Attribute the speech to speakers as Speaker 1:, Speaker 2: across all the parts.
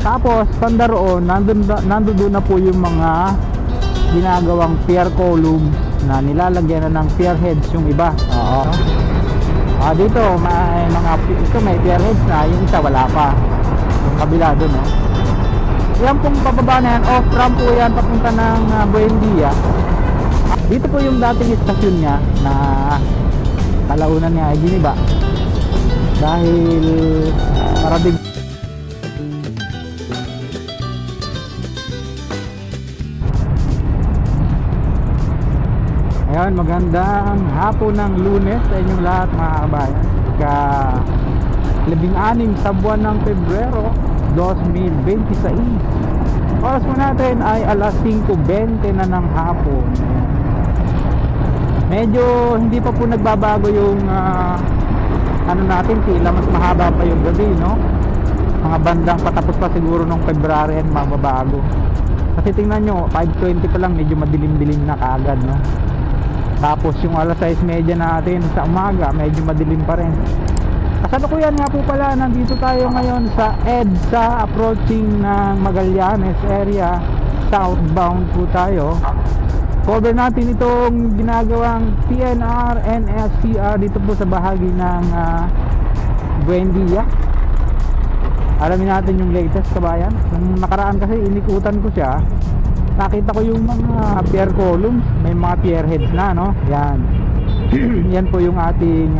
Speaker 1: Tapos banda roon, nandun na po yung mga ginagawang pier columns na nilalagyan na ng pier heads yung iba. Oo. Dito may mga ito may pier heads na, yung isa wala pa. Yung kabila doon, no. Yan pong pababa na yan, off ramp po yan papunta ng Buendia. Dito po yung dating istasyon niya na kalaunan niya ay giniba dahil paradig. Ayan, magandang hapon ng Lunes sa inyong lahat mga kabayan. Ka-16 sa buwan ng Pebrero 2026. Oras po natin ay alas 5:20 na ng hapon. Medyo hindi pa po nagbabago yung ano natin, tila mas mahaba pa yung gabi, no? Mga bandang patapos pa siguro nung February yan mababago. Kasi tingnan nyo, 5:20 pa lang, medyo madilim-dilim na kaagad, no? Tapos yung alas 6:30 natin sa umaga, medyo madilim pa rin. Kasalukuyan nga po pala, nandito tayo ngayon sa EDSA, approaching ng Magallanes area, southbound po tayo. Cover natin itong ginagawang PNR and SCR dito po sa bahagi ng Buendia. Alamin natin yung latest, kabayan. Nung nakaraan kasi inikutan ko siya, nakita ko yung mga pier columns, may mga pier heads na, no? Yan. Yan po yung ating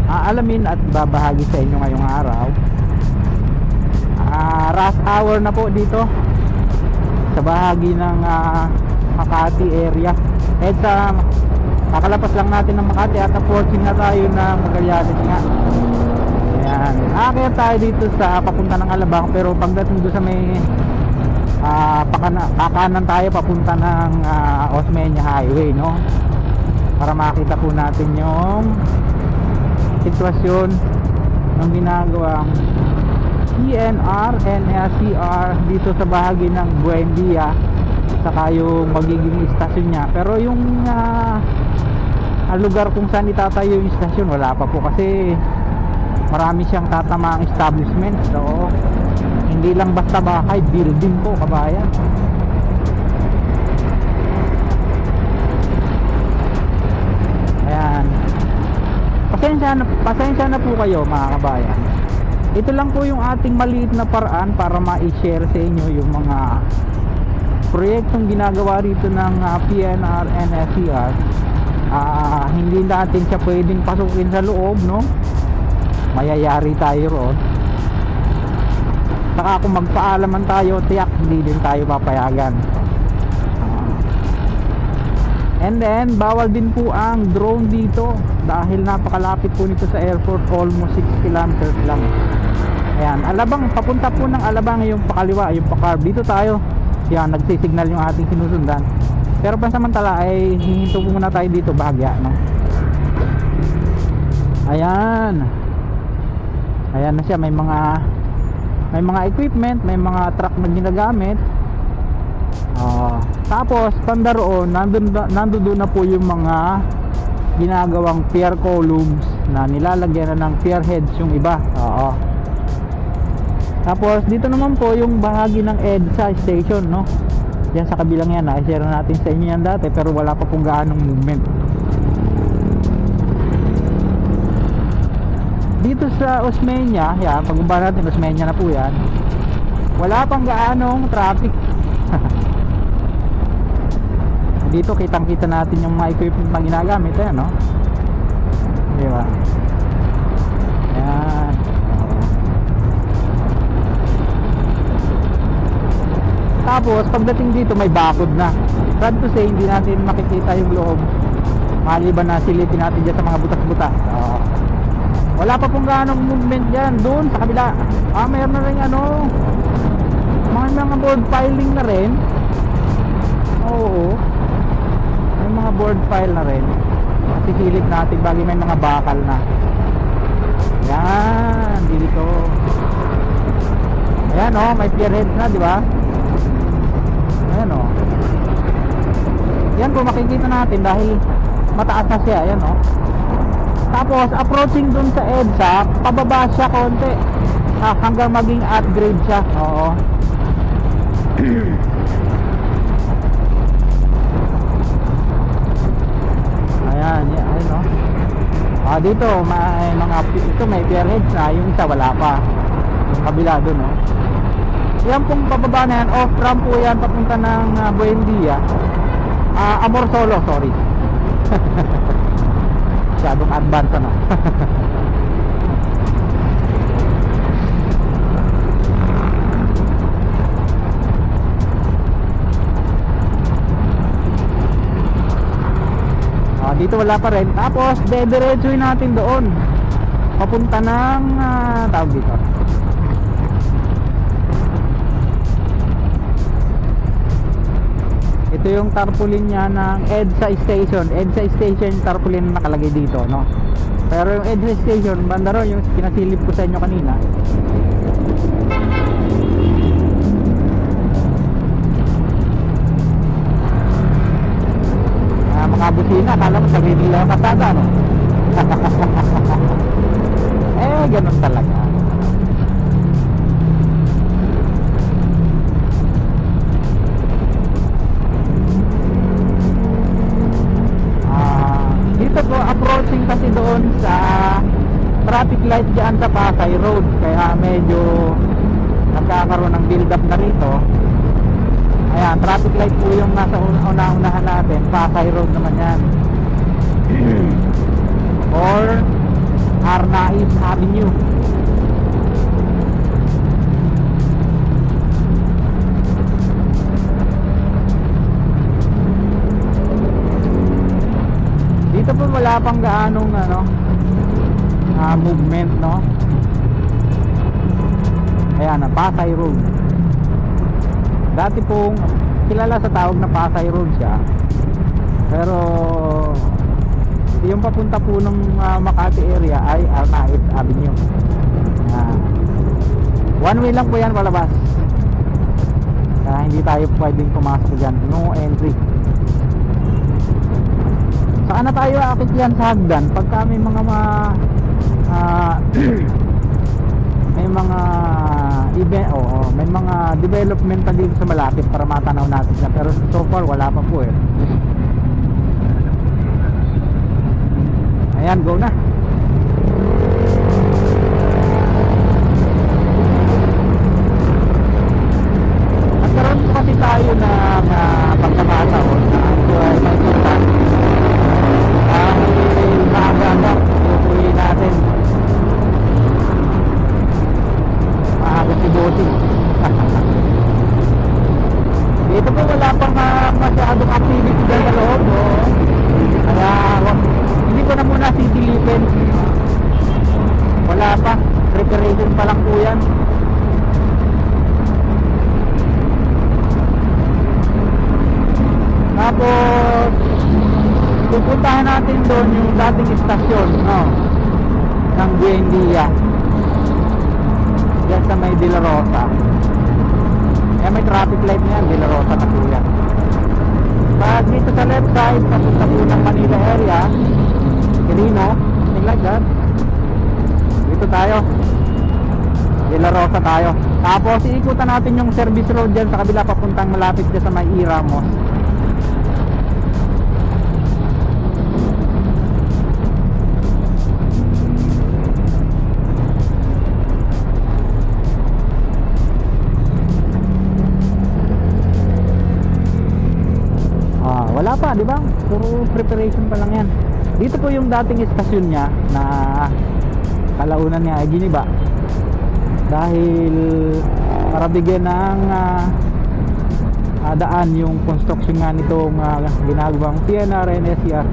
Speaker 1: aalamin at babahagi sa inyo ngayong araw. Rush hour na po dito sa bahagi ng Makati area. EDSA, kakalapas lang natin ng Makati at approaching na tayo ng Magallanes nga. Ayan. Kaya tayo dito sa papunta ng Alabang, pero pagdating doon sa may kakanan tayo papunta ng Osmeña Highway, no? Para makita po natin yung sitwasyon ng ginagawang PNR and SCR dito sa bahagi ng Buendia, saka yung magiging istasyon niya. Pero yung lugar kung saan itatayo yung istasyon wala pa po, kasi marami siyang tatamaang establishment. So hindi lang basta bahay, building po, kabayan. Ayan, pasensya na po kayo mga kabayan. Ito lang po yung ating maliit na paraan para ma-share sa inyo yung mga proyektong ginagawa rito ng PNR and SCR. Hindi natin siya pwedeng pasukin sa loob, no? Mayayari tayo roon. Saka kung magpaalaman tayo, tiyak hindi din tayo papayagan. And then bawal din po ang drone dito dahil napakalapit po nito sa airport, almost 6 kilometers lang. Ayan, Alabang, papunta po ng Alabang yung pakaliwa, yung pakarb. Dito tayo. Yan, nagsisignal yung ating sinusundan. Pero pansamantala ay hihinto muna tayo dito bahagya, no? Ayan. Ayan na siya, may mga equipment, may mga truck na ginagamit. Tapos banda roon, nandun na po yung mga ginagawang pier columns na nilalagyan na ng pier heads yung iba. Tapos dito naman po yung bahagi ng EDSA station, no? Yan sa kabilang yan, i-share natin sa inyo yan dati, pero wala pa pong gaanong movement. Dito sa Osmeña, yan, pagbaba natin, Osmeña na po yan, wala pang gaanong traffic. Dito kitang kita natin yung mga equipment na ginagamit, yan, no? Diba? Yan. Tapos pagdating dito may bakod na. Sad to say, hindi natin makikita yung loob, maliban na silipin natin dyan sa mga butas-butas. Wala pa pong ganong movement dyan. Doon sa kabila, mayroon na rin mga board filing na rin. Oo, may mga board file na rin. Sisilip natin bagay may mga bakal na. Yan, dito. Ayan, may pier heads na, di ba? Ayan, yan po makikita natin dahil mataas na siya. Ayan, tapos approaching dun sa EDSA, pababa siya konti. hanggang maging upgrade siya. Oo. Ayan, ayun no. Dito may mga ito may spearheads na, yung isa wala pa. Yung kabila doon no. Yan pong pababa na yan, off ramp po yan papunta ng Buendia. Amor Solo, sorry. Masyadong advance ano. Dito wala pa rin. Tapos dediretsuhin natin doon papunta ng tawag dito. Ito yung tarpaulin niya ng EDSA Station. EDSA Station yung tarpaulin na nakalagay dito, no? Pero yung EDSA Station, banda ron yung pinasilip ko sa inyo kanina. Mga busina, akala mo sabihin nila kasada, no? Ganun talaga. Dito po, approaching kasi doon sa traffic light dyan sa Pasay Road. Kaya medyo nagkakaroon ng build up na rito. Ayan, traffic light po yung nasa una-unahan natin. Pasay Road naman yan. Or Arnaiz Avenue. Dito po wala pang gaanong movement, no? Ayan, Pasay Road. Dati pong kilala sa tawag na Pasay Road siya. Pero yung papunta po ng Makati area ay Arnaiz Avenue. One way lang po yan palabas. Kaya hindi tayo pwedeng pumasok dyan. No entry. Saan na tayo akit yan sa hagdan? Pagka may mga may mga event, may mga development pa dito sa malapit para matanaw natin siya. Pero so far wala pa po eh. Ayan, go na. Nagkaroon po kasi tayo na pagkakataon na ito ay makikita ang maaga tutuloy natin maaga si Bossing. Dito po wala pang masyadong activity dyan sa loob, no? Kaya hindi ko na muna sisilipin. Wala pa, preparation pa lang po yan. Tapos pupuntahan natin doon yung dating istasyon, no, ng Buendia, diyan sa may De La Rosa. May traffic light na yan, De La Rosa na po yan. Pag dito sa left side, papunta po ng Manila area, Quirino, something like that. Dito tayo, De La Rosa tayo. Tapos iikutan natin yung service road dyan sa kabila, papuntang malapit dyan sa may Iramos. Wala pa, di ba? Puro preparation pa lang yan. Dito po yung dating istasyon niya na kalaunan niya ay giniba. Dahil para bigyan ng daan yung construction nga nitong ginagawang PNR and SCR.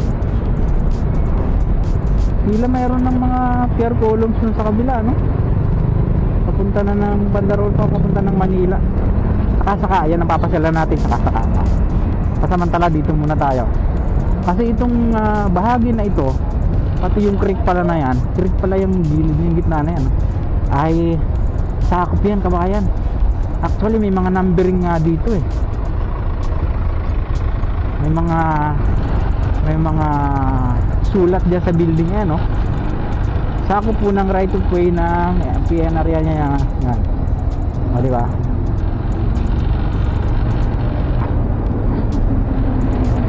Speaker 1: Sila mayroon ng mga pier columns nun sa kabila, no? Papunta na ng Bandarol pa, papunta ng Manila. Saka-saka, yan ang papasyalan natin, saka-saka. Pasamantala dito muna tayo. Kasi itong bahagi na ito, pati yung creek pala na yan, creek pala yung gilid, yung gitna na yan, ay sakop yan, kabayan. Actually may mga numbering nga dito eh. May mga sulat dyan sa building yan, no? Sakop po ng right of way ng PNR yan. Yan. O, diba?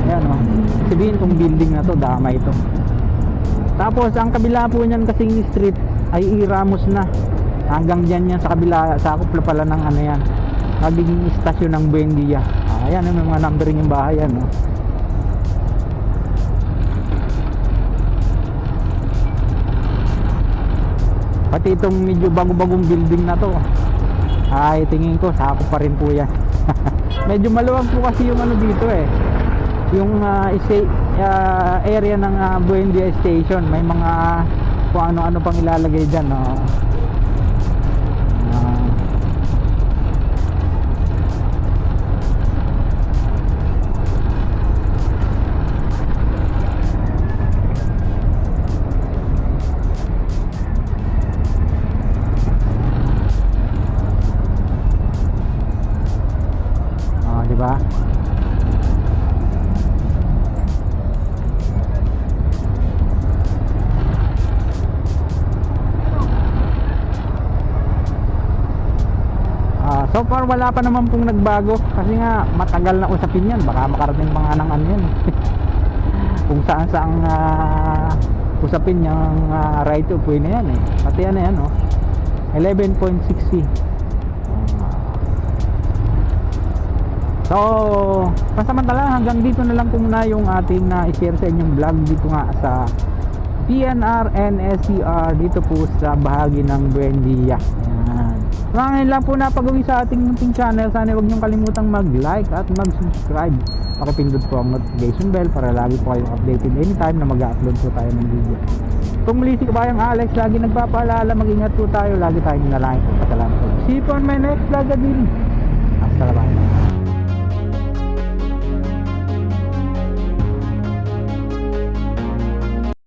Speaker 1: Yan o. Sabihin tong building na to, dama ito. Tapos ang kabila po niyan kasing street ay Ramos na. Hanggang dyan yan sa kabila, sakop na pala ng ano yan, nagiging istasyon ng Buendia. Ayan yung mga numbering yung bahay yan, no? Pati itong medyo bago-bagong building na to ay tingin ko sakop pa rin po yan. Medyo maluwag po kasi yung ano dito eh, yung area ng Buendia Station. May mga kung ano-ano pang ilalagay dyan, no? Diba? So far wala pa naman pong nagbago kasi nga matagal na usapin yan, baka makarating pa nga ng ano yan kung saan saang usapin yung right of way na yan eh. Pati yan na yan, oh, 11.60. So pasamantala hanggang dito na lang po muna yung ating i-share sa inyong vlog dito nga sa PNR NSCR dito po sa bahagi ng Buendia. Ayan. Ngayon lang po napag-uwi sa ating munting channel. Sana huwag niyong kalimutang mag-like at mag-subscribe. Pakipindot po ang notification bell para lagi po kayong updated anytime na mag-upload po tayo ng video. Kung muli si Kabayang Alex, lagi nagpapaalala, mag-ingat po tayo, lagi tayong nalangin po. Pasalamat po. See you on my next vlog din. Hasta la